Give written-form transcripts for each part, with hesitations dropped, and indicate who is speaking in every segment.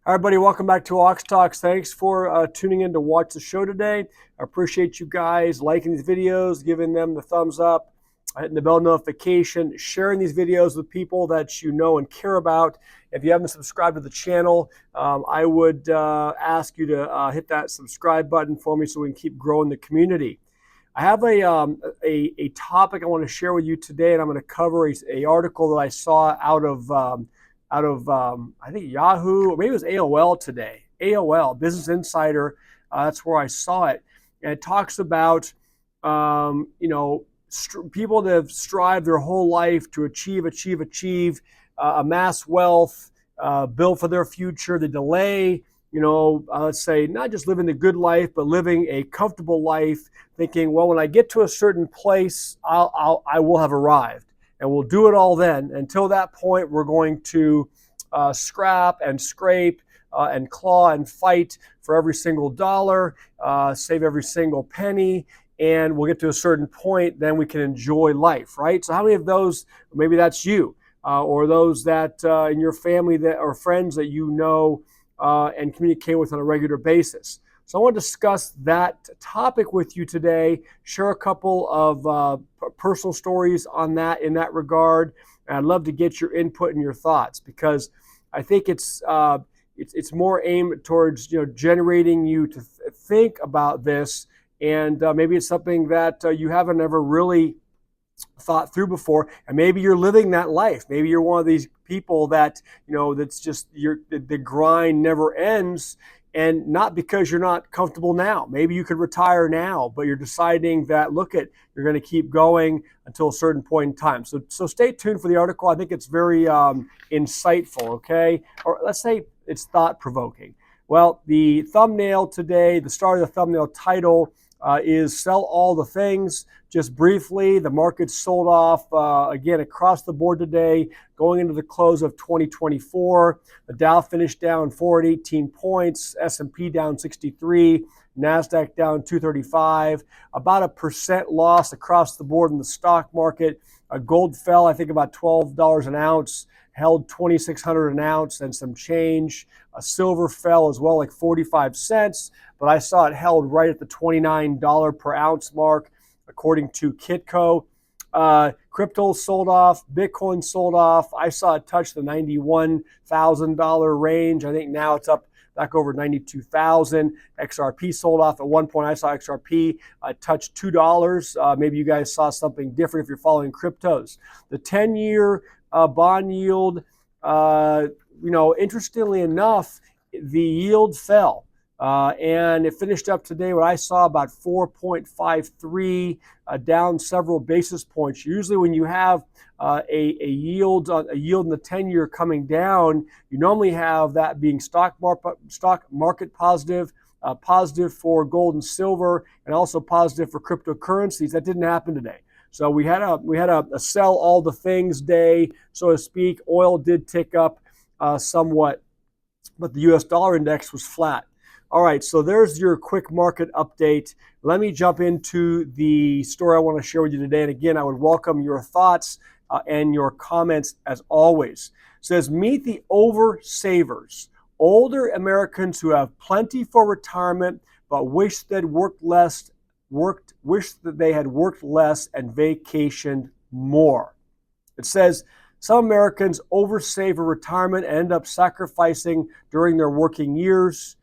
Speaker 1: Hi, everybody. Welcome back to Ox Talks. Thanks for tuning in to watch the show today. I appreciate you guys liking these videos, giving them the thumbs up, hitting the bell notification, sharing these videos with people that you know and care about. If you haven't subscribed to the channel, I would ask you to hit that subscribe button for me so we can keep growing the community. I have a topic I want to share with you today, and I'm going to cover a article that I saw out of I think Yahoo, or maybe it was AOL today. AOL, Business Insider, that's where I saw it. And it talks about, people that have strived their whole life to achieve, amass wealth, build for their future. They delay, let's say, not just living the good life, but living a comfortable life, thinking, well, when I get to a certain place, I will have arrived. And we'll do it all then. Until that point, we're going to scrap and scrape and claw and fight for every single dollar, save every single penny, and we'll get to a certain point, then we can enjoy life, right? So how many of those, maybe that's you, or those that in your family that or friends that you know and communicate with on a regular basis? So I want to discuss that topic with you today, share a couple of personal stories on that in that regard. And I'd love to get your input and your thoughts, because I think it's more aimed towards generating you to think about this, and maybe it's something that you haven't ever really thought through before, and maybe you're living that life. Maybe you're one of these people that that's just the grind never ends. And not because you're not comfortable now. Maybe you could retire now, but you're deciding that, you're going to keep going until a certain point in time. So stay tuned for the article. I think it's very insightful, okay? Or let's say it's thought-provoking. Well, the thumbnail today, the start of the thumbnail title is Sell All the Things. Just briefly, the market sold off again across the board today, going into the close of 2024. The Dow finished down 418 points, S&P down 63, NASDAQ down 235, about a % loss across the board in the stock market. Gold fell, I think, about $12 an ounce, held 2,600 an ounce and some change. Silver fell as well, like 45 cents, but I saw it held right at the $29 per ounce mark, according to Kitco. Crypto sold off, Bitcoin sold off. I saw it touch the $91,000 range. I think now it's up back over 92,000. XRP sold off at one point. I saw XRP touch $2. Maybe you guys saw something different if you're following cryptos. The 10-year bond yield, interestingly enough, the yield fell. And it finished up today, what I saw, about 4.53, down several basis points. Usually when you have a yield in the 10-year coming down, you normally have that being stock market positive, positive for gold and silver, and also positive for cryptocurrencies. That didn't happen today. So we had a sell all the things day, so to speak. Oil did tick up somewhat, but the U.S. dollar index was flat. All right, so there's your quick market update. Let me jump into the story I want to share with you today. And again, I would welcome your thoughts and your comments as always. It says, meet the oversavers, older Americans who have plenty for retirement, but wish that they had worked less and vacationed more. It says, some Americans oversave for retirement and end up sacrificing during their working years.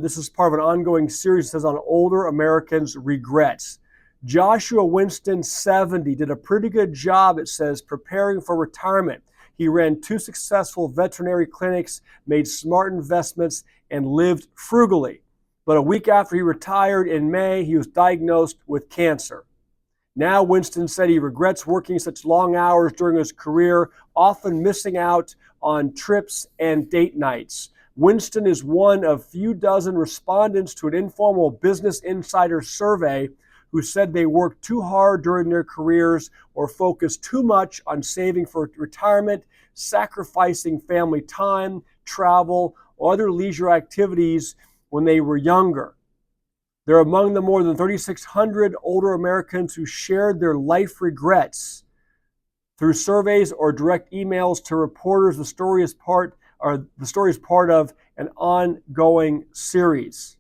Speaker 1: This is part of an ongoing series that says on older Americans' regrets. Joshua Winston, 70, did a pretty good job, it says, preparing for retirement. He ran 2 successful veterinary clinics, made smart investments, and lived frugally. But a week after he retired in May, he was diagnosed with cancer. Now, Winston said he regrets working such long hours during his career, often missing out on trips and date nights. Winston is one of few dozen respondents to an informal Business Insider survey who said they worked too hard during their careers or focused too much on saving for retirement, sacrificing family time, travel, or other leisure activities when they were younger. They're among the more than 3,600 older Americans who shared their life regrets. Through surveys or direct emails to reporters, the story is part or the story is part of an ongoing series.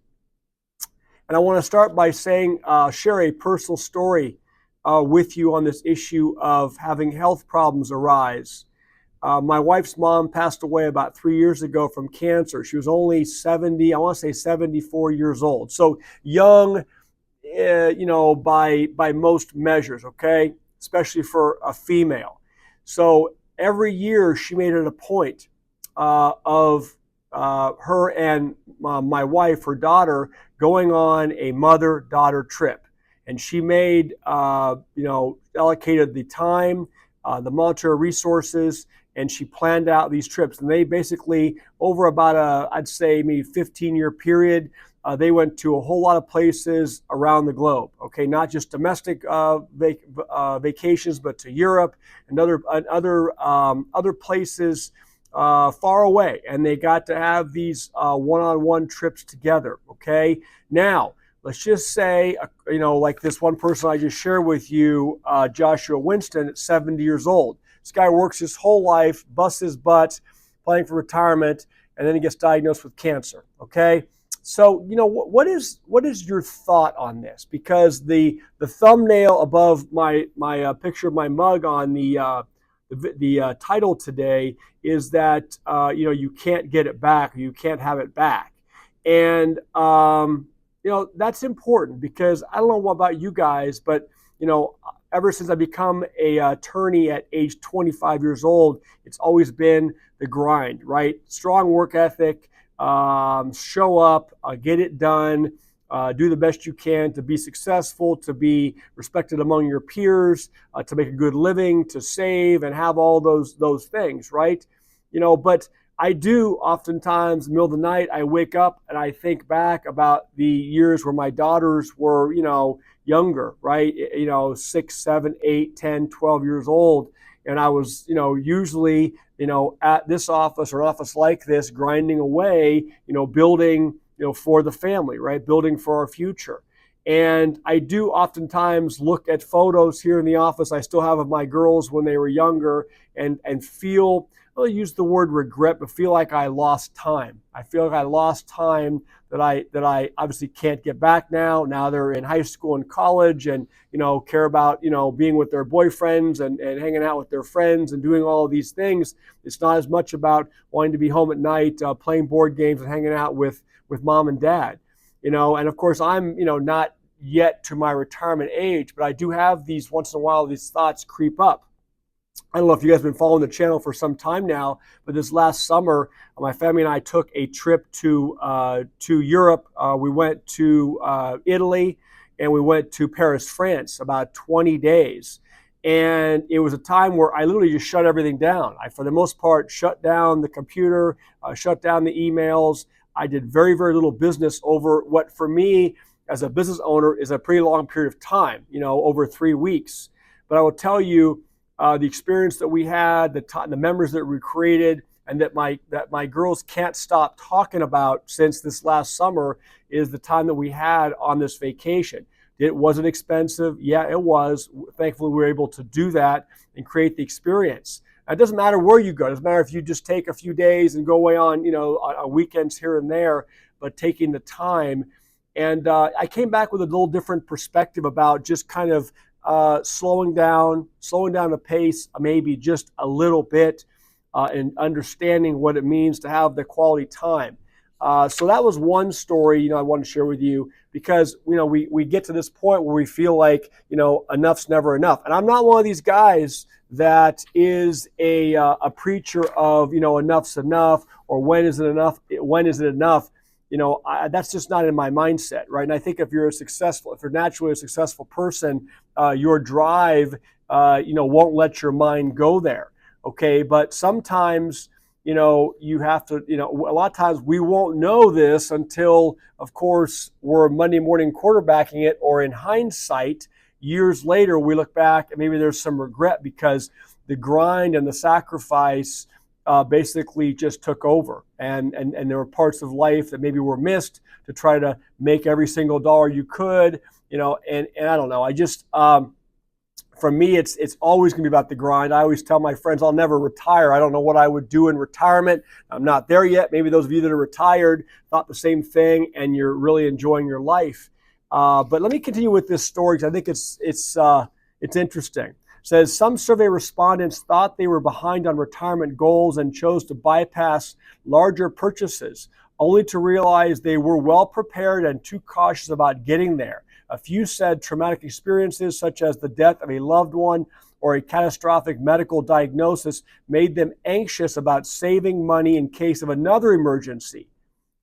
Speaker 1: And I want to start by saying, share a personal story with you on this issue of having health problems arise. My wife's mom passed away about 3 years ago from cancer. She was only 70, I want to say 74 years old. So young, by most measures, okay, especially for a female. So every year she made it a point of her and my wife, her daughter, going on a mother-daughter trip. And she made, allocated the time, the monetary resources, and she planned out these trips. And they basically, over about I'd say maybe 15-year period, they went to a whole lot of places around the globe. Okay, not just domestic vacations, but to Europe and other places far away. And they got to have these one-on-one trips together. Okay, now let's just say, like this one person I just shared with you, Joshua Winston, at 70 years old. This guy works his whole life, busts his butt, planning for retirement, and then he gets diagnosed with cancer. Okay, so what is your thought on this? Because the thumbnail above my picture of my mug on the title today is that you can't get it back, or you can't have it back, and that's important, because I don't know about you guys, but ever since I become a attorney at age 25 years old, it's always been the grind, right? Strong work ethic, show up, get it done, do the best you can to be successful, to be respected among your peers, to make a good living, to save, and have all those things, right? But I do oftentimes, in the middle of the night, I wake up and I think back about the years where my daughters were, younger, right? 6, 7, 8, 10, 12 years old. And I was, usually, at this office or an office like this, grinding away, building, for the family, right? Building for our future. And I do oftentimes look at photos here in the office I still have of my girls when they were younger, and feel, I'll use the word regret, but feel like I lost time. I feel like I lost time that I obviously can't get back now. Now they're in high school and college, and care about being with their boyfriends and hanging out with their friends and doing all of these things. It's not as much about wanting to be home at night, playing board games and hanging out with mom and dad. And of course I'm not yet to my retirement age, but I do have these once in a while, these thoughts creep up. I don't know if you guys have been following the channel for some time now, but this last summer, my family and I took a trip to Europe. We went to Italy, and we went to Paris, France, about 20 days. And it was a time where I literally just shut everything down. I, for the most part, shut down the computer, shut down the emails. I did very, very little business over what, for me, as a business owner, is a pretty long period of time, over 3 weeks. But I will tell you, the experience that we had, the memories that we created, and that my girls can't stop talking about since this last summer, is the time that we had on this vacation. It wasn't expensive. Yeah, it was. Thankfully, we were able to do that and create the experience. Now, it doesn't matter where you go. It doesn't matter if you just take a few days and go away on weekends here and there, but taking the time. And I came back with a little different perspective about just kind of slowing down the pace, maybe just a little bit, and understanding what it means to have the quality time. So that was one story, I wanted to share with you, because, we get to this point where we feel like, enough's never enough. And I'm not one of these guys that is a preacher of, enough's enough, or when is it enough? That's just not in my mindset, right? And I think if you're naturally a successful person, your drive, won't let your mind go there. Okay, but sometimes, you have to, a lot of times we won't know this until, of course, we're Monday morning quarterbacking it, or in hindsight, years later, we look back and maybe there's some regret because the grind and the sacrifice basically just took over, and there were parts of life that maybe were missed to try to make every single dollar you could, and I don't know. I just For me, it's always going to be about the grind. I always tell my friends I'll never retire. I don't know what I would do in retirement. I'm not there yet. Maybe those of you that are retired thought the same thing, and you're really enjoying your life. But let me continue with this story because I think it's interesting. It says some survey respondents thought they were behind on retirement goals and chose to bypass larger purchases, only to realize they were well prepared and too cautious about getting there. A few said traumatic experiences such as the death of a loved one or a catastrophic medical diagnosis made them anxious about saving money in case of another emergency.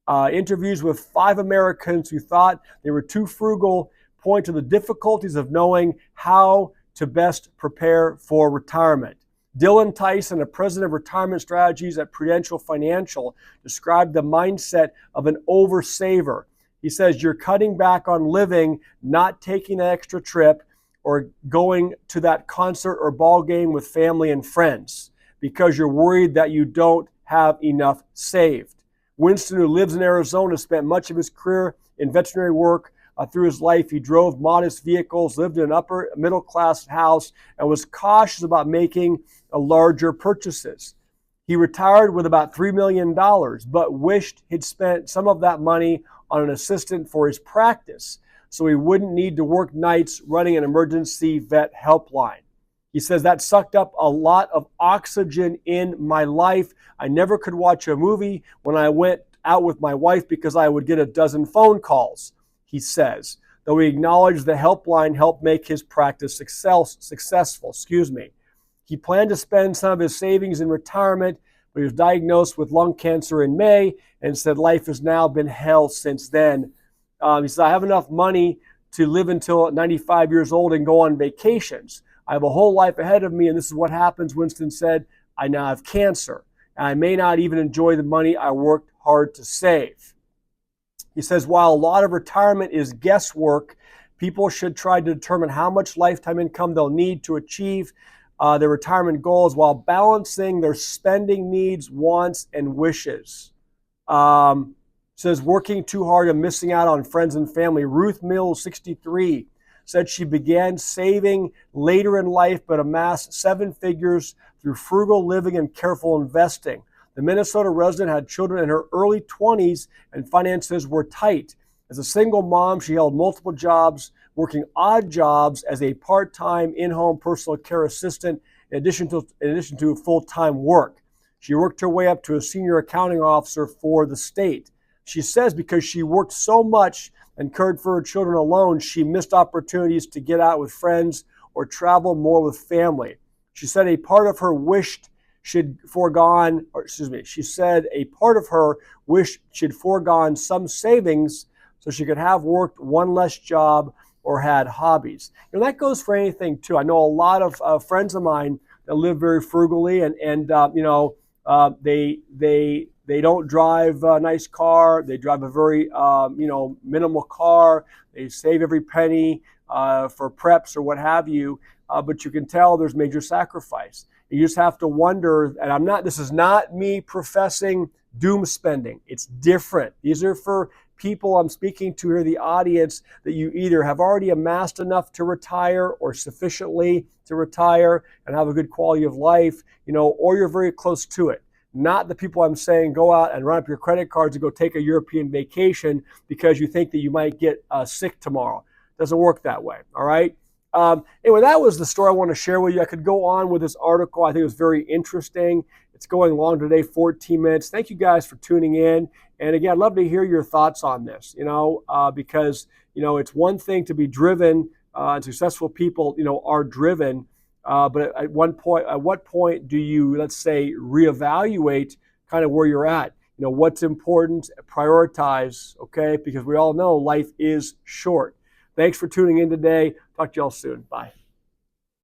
Speaker 1: Interviews with 5 Americans who thought they were too frugal point to the difficulties of knowing how to best prepare for retirement. Dylan Tyson, a president of retirement strategies at Prudential Financial, described the mindset of an oversaver. He says, you're cutting back on living, not taking an extra trip or going to that concert or ball game with family and friends because you're worried that you don't have enough saved. Winston, who lives in Arizona, spent much of his career in veterinary work. Through his life, he drove modest vehicles, lived in an upper middle class house, and was cautious about making larger purchases. He retired with about $3 million, but wished he'd spent some of that money on an assistant for his practice so he wouldn't need to work nights running an emergency vet helpline. He says that sucked up a lot of oxygen in my life. I never could watch a movie when I went out with my wife because I would get a dozen phone calls, he says, though he acknowledged the helpline helped make his practice successful. He planned to spend some of his savings in retirement, but he was diagnosed with lung cancer in May and said life has now been hell since then. He said, I have enough money to live until 95 years old and go on vacations. I have a whole life ahead of me, and this is what happens, Winston said. I now have cancer, and I may not even enjoy the money I worked hard to save. He says, while a lot of retirement is guesswork, people should try to determine how much lifetime income they'll need to achieve their retirement goals while balancing their spending needs, wants, and wishes. Says working too hard and missing out on friends and family. Ruth Mills, 63, said she began saving later in life but amassed 7 figures through frugal living and careful investing. The Minnesota resident had children in her early 20s and finances were tight. As a single mom, she held multiple jobs, working odd jobs as a part-time in-home personal care assistant in addition to full-time work. She worked her way up to a senior accounting officer for the state. She says because she worked so much and cared for her children alone, she missed opportunities to get out with friends or travel more with family. She said a part of her wished she'd foregone some savings so she could have worked one less job or had hobbies. And that goes for anything too. I know a lot of friends of mine that live very frugally, and they don't drive a nice car. They drive a very minimal car. They save every penny for preps or what have you. But you can tell there's major sacrifice. You just have to wonder, and this is not me professing doom spending. It's different. These are for people I'm speaking to here, the audience, that you either have already amassed enough to retire or sufficiently to retire and have a good quality of life, or you're very close to it. Not the people I'm saying go out and run up your credit cards and go take a European vacation because you think that you might get sick tomorrow. It doesn't work that way, all right? Anyway, that was the story I want to share with you. I could go on with this article. I think it was very interesting. It's going long today, 14 minutes. Thank you guys for tuning in. And again, I'd love to hear your thoughts on this, because, it's one thing to be driven, and successful people, are driven. But at what point do you, let's say, reevaluate kind of where you're at? What's important, prioritize, okay? Because we all know life is short. Thanks for tuning in today. Talk to y'all soon. Bye.